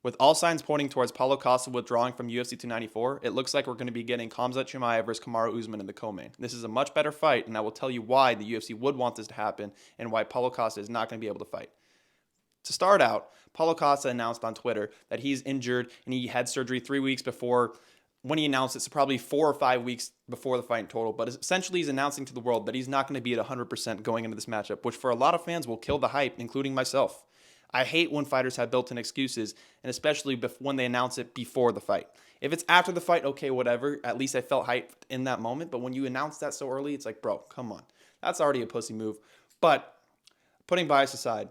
With all signs pointing towards Paulo Costa withdrawing from UFC 294, it looks like we're going to be getting Khamzat Chimaev versus Kamaru Usman in the co-main. This is a much better fight, and I will tell you why the UFC would want this to happen and why Paulo Costa is not going to be able to fight. To start out, Paulo Costa announced on Twitter that he's injured and he had surgery 3 weeks before. When he announced it, so probably 4 or 5 weeks before the fight in total. But essentially, he's announcing to the world that he's not going to be at 100% going into this matchup, which for a lot of fans will kill the hype, including myself. I hate when fighters have built-in excuses, and especially when they announce it before the fight. If it's after the fight, okay, whatever. At least I felt hyped in that moment. But when you announce that so early, it's like, bro, come on. That's already a pussy move. But putting bias aside,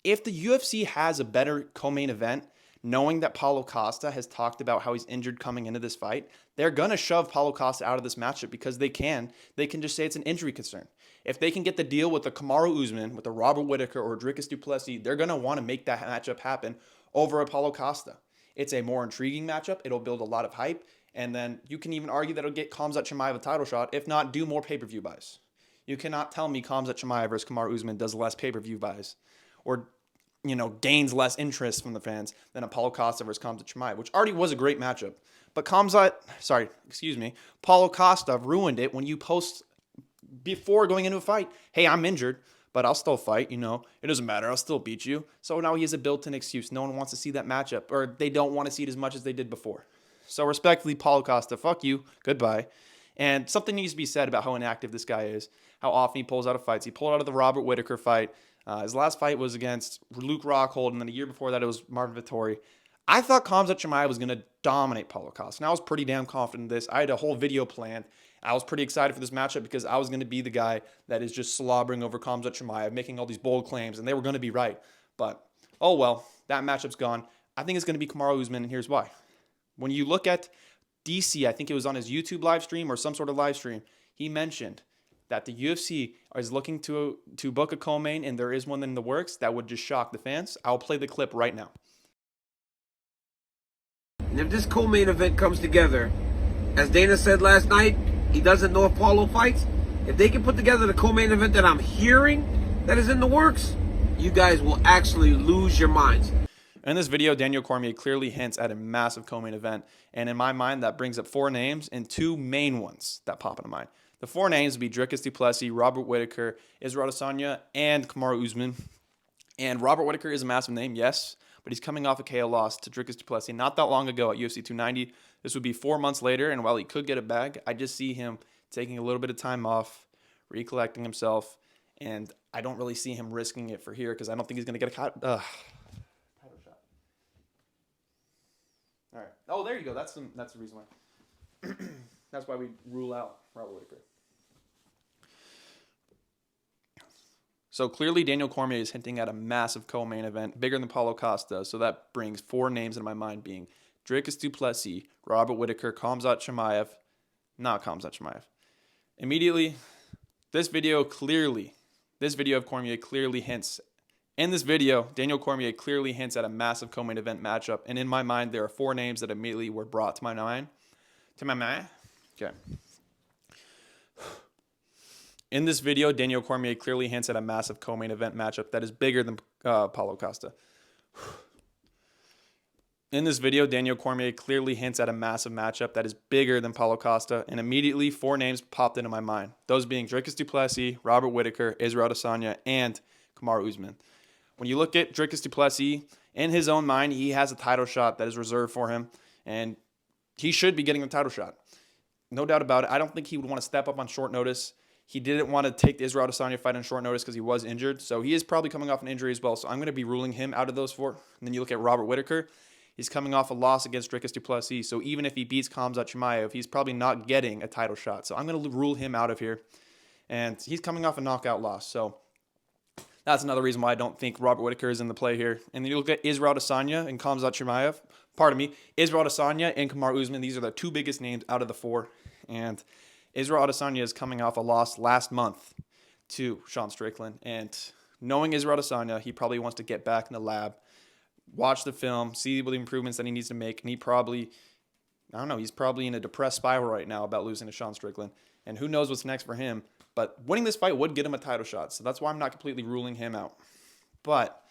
if the UFC has a better co-main event, knowing that Paulo Costa has talked about how he's injured coming into this fight, they're going to shove Paulo Costa out of this matchup because they can. They can just say it's an injury concern. If they can get the deal with the Kamaru Usman, with the Robert Whittaker, or Dricus du Plessis, they're going to want to make that matchup happen over a Paulo Costa. It's a more intriguing matchup. It'll build a lot of hype. And then you can even argue that it'll get Khamzat Chimaev a title shot, if not do more pay-per-view buys. You cannot tell me Khamzat Chimaev versus Kamaru Usman does less pay-per-view buys or gains less interest from the fans than a Paulo Costa versus Khamzat Chimaev, which already was a great matchup. But Paulo Costa ruined it when you post before going into a fight, hey, I'm injured, but I'll still fight, it doesn't matter, I'll still beat you. So now he has a built-in excuse. No one wants to see that matchup, or they don't want to see it as much as they did before. So respectfully, Paulo Costa, fuck you, goodbye. And something needs to be said about how inactive this guy is, how often he pulls out of fights. He pulled out of the Robert Whittaker fight. His last fight was against Luke Rockhold, and then a year before that it was Marvin Vettori. I thought Khamzat Chimaev was going to dominate Paulo Costa, and I was pretty damn confident in this. I had a whole video planned. I was pretty excited for this matchup because I was going to be the guy that is just slobbering over Khamzat Chimaev, making all these bold claims, and they were going to be right. But, oh well, that matchup's gone. I think it's going to be Kamaru Usman, and here's why. When you look at DC, I think it was on his YouTube live stream or some sort of live stream, he mentioned that the UFC is looking to book a co-main, and there is one in the works that would just shock the fans. I'll play the clip right now. And if this co-main event comes together, as Dana said last night, he doesn't know if Paulo fights. If they can put together the co-main event that I'm hearing that is in the works, you guys will actually lose your minds. In this video, Daniel Cormier clearly hints at a massive co-main event, and in my mind, that brings up 4 names and 2 main ones that pop into mind. The 4 names would be Dricus du Plessis, Robert Whittaker, Israel Adesanya, and Kamaru Usman. And Robert Whittaker is a massive name, yes, but he's coming off a KO loss to Dricus du Plessis not that long ago at UFC 290. This would be 4 months later, and while he could get a bag, I just see him taking a little bit of time off, recollecting himself, and I don't really see him risking it for here because I don't think he's going to get a title shot. All right. Oh, there you go. That's the reason why. That's why we rule out Robert Whittaker. So clearly Daniel Cormier is hinting at a massive co-main event, bigger than Paulo Costa. So that brings 4 names in my mind being Dricus du Plessis, Robert Whittaker, Khamzat Chimaev, not Khamzat Chimaev. Immediately, this video of Cormier clearly hints. In this video, Daniel Cormier clearly hints at a massive co-main event matchup. And in my mind, there are 4 names that immediately were brought to my mind. Okay. In this video, Daniel Cormier clearly hints at a massive co-main event matchup that is bigger than Paulo Costa. In this video, Daniel Cormier clearly hints at a massive matchup that is bigger than Paulo Costa, and immediately 4 names popped into my mind. Those being Dricus du Plessis, Robert Whittaker, Israel Adesanya, and Kamaru Usman. When you look at Dricus du Plessis, in his own mind, he has a title shot that is reserved for him, and he should be getting a title shot. No doubt about it. I don't think he would want to step up on short notice. He didn't want to take the Israel Adesanya fight on short notice because he was injured. So he is probably coming off an injury as well. So I'm going to be ruling him out of those 4. And then you look at Robert Whittaker. He's coming off a loss against Dricus du Plessis. So even if he beats Khamzat Chimaev, he's probably not getting a title shot. So I'm going to rule him out of here. And he's coming off a knockout loss. So that's another reason why I don't think Robert Whittaker is in the play here. And then you look at Israel Adesanya and Khamzat Chimaev. Israel Adesanya and Kamaru Usman. These are the 2 biggest names out of the 4. And Israel Adesanya is coming off a loss last month to Sean Strickland. And knowing Israel Adesanya, he probably wants to get back in the lab, watch the film, see what the improvements that he needs to make. And he's probably in a depressed spiral right now about losing to Sean Strickland. And who knows what's next for him. But winning this fight would get him a title shot. So that's why I'm not completely ruling him out. But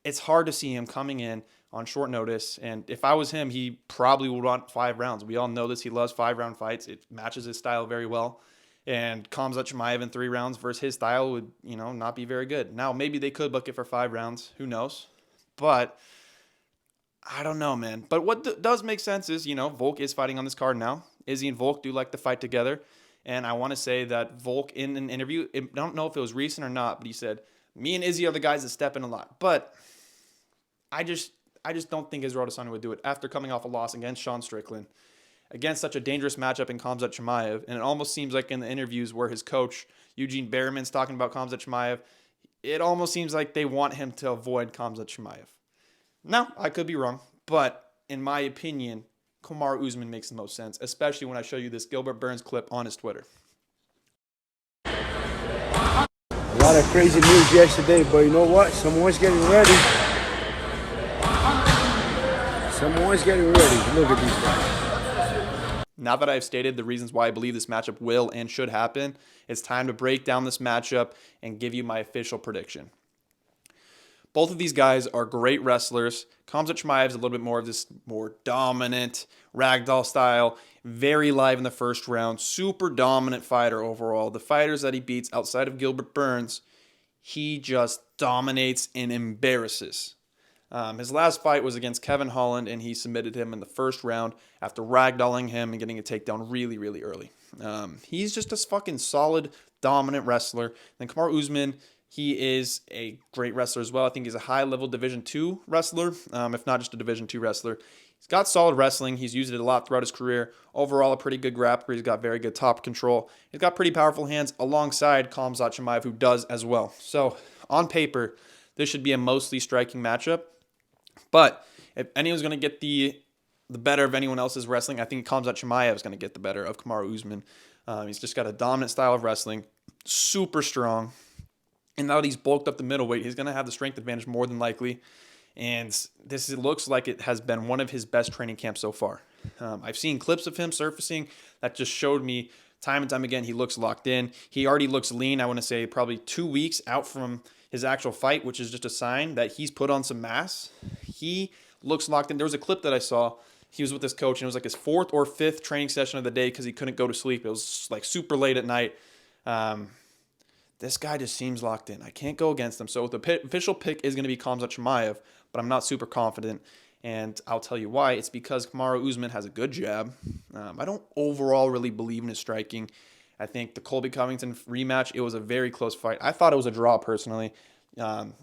it's hard to see him coming in on short notice. And if I was him, he probably would want 5 rounds. We all know this. He loves 5-round fights. It matches his style very well. And Khamzat Chimaev in 3 rounds versus his style would, not be very good. Now, maybe they could book it for 5 rounds. Who knows? But I don't know, man. But what does make sense is, Volk is fighting on this card now. Izzy and Volk do like to fight together. And I want to say that Volk in an interview, I don't know if it was recent or not, but he said, me and Izzy are the guys that step in a lot. But I just don't think Israel Adesanya would do it after coming off a loss against Sean Strickland, against such a dangerous matchup in Khamzat Chimaev. And it almost seems like in the interviews where his coach, Eugene Behrman's talking about Khamzat Chimaev, it almost seems like they want him to avoid Khamzat Chimaev. Now, I could be wrong, but in my opinion, Kamaru Usman makes the most sense, especially when I show you this Gilbert Burns clip on his Twitter. A lot of crazy news yesterday, but you know what? Someone's getting ready. Someone's getting ready. Look at these guys. Now that I've stated the reasons why I believe this matchup will and should happen, it's time to break down this matchup and give you my official prediction. Both of these guys are great wrestlers. Khamzat Chimaev is a little bit more of this more dominant ragdoll style, very live in the first round, super dominant fighter overall. The fighters that he beats outside of Gilbert Burns, he just dominates and embarrasses. His last fight was against Kevin Holland, and he submitted him in the first round after ragdolling him and getting a takedown really, really early. He's just a fucking solid, dominant wrestler. Then Kamaru Usman, he is a great wrestler as well. I think he's a high-level Division II wrestler, if not just a Division II wrestler. He's got solid wrestling. He's used it a lot throughout his career. Overall, a pretty good grappler. He's got very good top control. He's got pretty powerful hands alongside Khamzat Chimaev, who does as well. So, on paper, this should be a mostly striking matchup. But if anyone's going to get the better of anyone else's wrestling, I think Khamzat Chimaev is going to get the better of Kamaru Usman. He's just got a dominant style of wrestling, super strong. And now that he's bulked up the middleweight, he's going to have the strength advantage more than likely. And this looks like it has been one of his best training camps so far. I've seen clips of him surfacing that just showed me time and time again he looks locked in. He already looks lean, I want to say probably 2 weeks out from his actual fight, which is just a sign that he's put on some mass. He looks locked in. There was a clip that I saw. He was with his coach, and it was like his 4th or 5th training session of the day because he couldn't go to sleep. It was like super late at night. This guy just seems locked in. I can't go against him. So the official pick is going to be Khamzat Chimaev, but I'm not super confident. And I'll tell you why. It's because Kamaru Usman has a good jab. I don't overall really believe in his striking. I think the Colby Covington rematch, it was a very close fight. I thought it was a draw personally.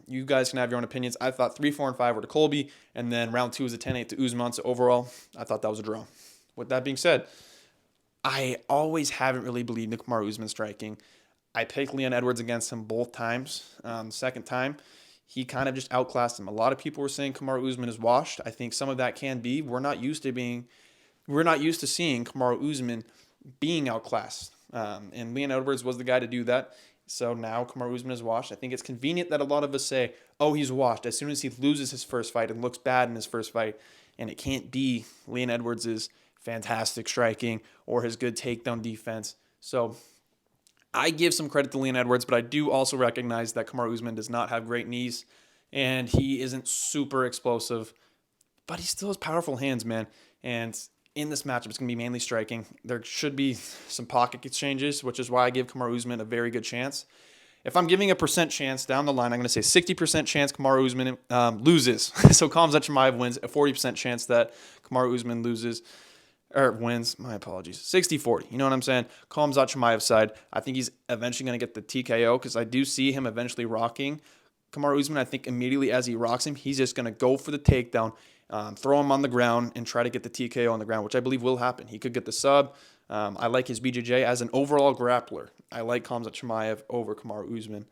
You guys can have your own opinions. I thought 3, 4, and 5 were to Colby, and then round 2 was a 10-8 to Usman. So overall, I thought that was a draw. With that being said, I always haven't really believed in Kamaru Usman striking. I picked Leon Edwards against him both times. The second time, he kind of just outclassed him. A lot of people were saying Kamaru Usman is washed. I think some of that can be. We're not used to seeing Kamaru Usman being outclassed. And Leon Edwards was the guy to do that. So now Kamaru Usman is washed. I think it's convenient that a lot of us say, oh, he's washed as soon as he loses his first fight and looks bad in his first fight. And it can't be Leon Edwards' fantastic striking or his good takedown defense. So I give some credit to Leon Edwards, but I do also recognize that Kamaru Usman does not have great knees, and he isn't super explosive, but he still has powerful hands, man. And in this matchup, it's going to be mainly striking. There should be some pocket exchanges, which is why I give Kamaru Usman a very good chance. If I'm giving a percent chance down the line, I'm going to say 60% chance Kamaru Usman loses. So Khamzat Chimaev wins, a 40% chance that Kamaru Usman loses. Or wins, my apologies, 60-40. You know what I'm saying? Khamzat Chimaev's side. I think he's eventually going to get the TKO because I do see him eventually rocking Kamaru Usman. I think immediately as he rocks him, he's just going to go for the takedown, throw him on the ground, and try to get the TKO on the ground, which I believe will happen. He could get the sub. I like his BJJ as an overall grappler. I like Khamzat Chimaev over Kamaru Usman.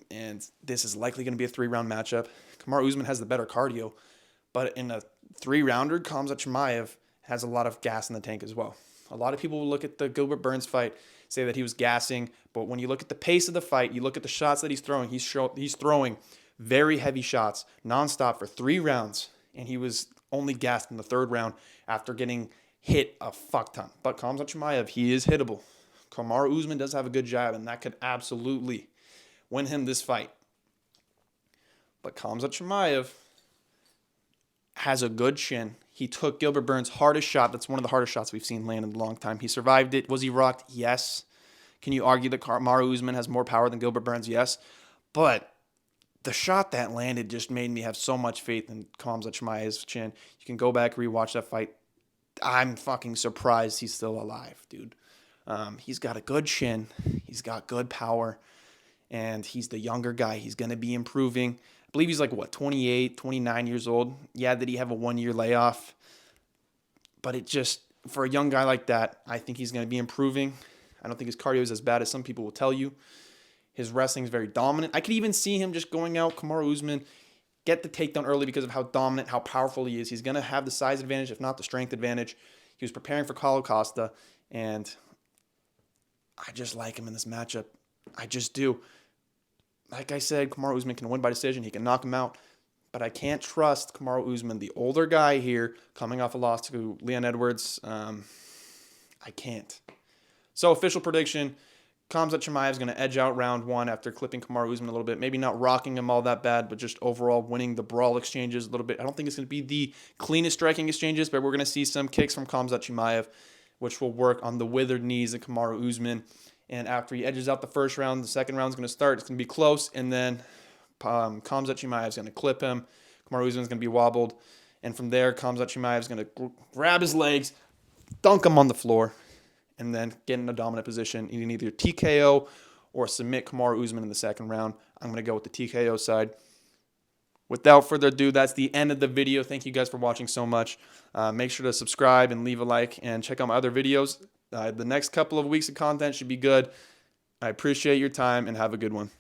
And this is likely going to be a 3-round matchup. Kamaru Usman has the better cardio, but in a 3-rounder, Khamzat Chimaev has a lot of gas in the tank as well. A lot of people will look at the Gilbert Burns fight, say that he was gassing, but when you look at the pace of the fight, you look at the shots that he's throwing very heavy shots nonstop for 3 rounds, and he was only gassed in the 3rd round after getting hit a fuck ton. But Khamzat Chimaev, he is hittable. Kamaru Usman does have a good jab, and that could absolutely win him this fight. But Khamzat Chimaev has a good chin. He took Gilbert Burns' hardest shot. That's one of the hardest shots we've seen land in a long time. He survived it. Was he rocked? Yes. Can you argue that Kamaru Usman has more power than Gilbert Burns? Yes. But the shot that landed just made me have so much faith in Khamzat Chimaev's chin. You can go back, rewatch that fight. I'm fucking surprised he's still alive, dude. He's got a good chin. He's got good power. And he's the younger guy. He's going to be improving. I believe he's like, 28, 29 years old. Yeah, did he have a 1-year layoff? But it just, for a young guy like that, I think he's going to be improving. I don't think his cardio is as bad as some people will tell you. His wrestling is very dominant. I could even see him just going out, Kamaru Usman, get the takedown early because of how dominant, how powerful he is. He's going to have the size advantage, if not the strength advantage. He was preparing for Paulo Costa, and I just like him in this matchup. I just do. Like I said, Kamaru Usman can win by decision. He can knock him out. But I can't trust Kamaru Usman, the older guy here, coming off a loss to Leon Edwards. I can't. So, official prediction, Khamzat Chimaev is going to edge out round 1 after clipping Kamaru Usman a little bit. Maybe not rocking him all that bad, but just overall winning the brawl exchanges a little bit. I don't think it's going to be the cleanest striking exchanges, but we're going to see some kicks from Khamzat Chimaev, which will work on the withered knees of Kamaru Usman. And after he edges out the first round, the second round is going to start. It's going to be close, and then Khamzat Chimaev is going to clip him. Kamaru Usman is going to be wobbled. And from there, Khamzat Chimaev is going to grab his legs, dunk him on the floor, and then get in a dominant position. You can either TKO or submit Kamaru Usman in the second round. I'm going to go with the TKO side. Without further ado, that's the end of the video. Thank you guys for watching so much. Make sure to subscribe and leave a like and check out my other videos. The next couple of weeks of content should be good. I appreciate your time and have a good one.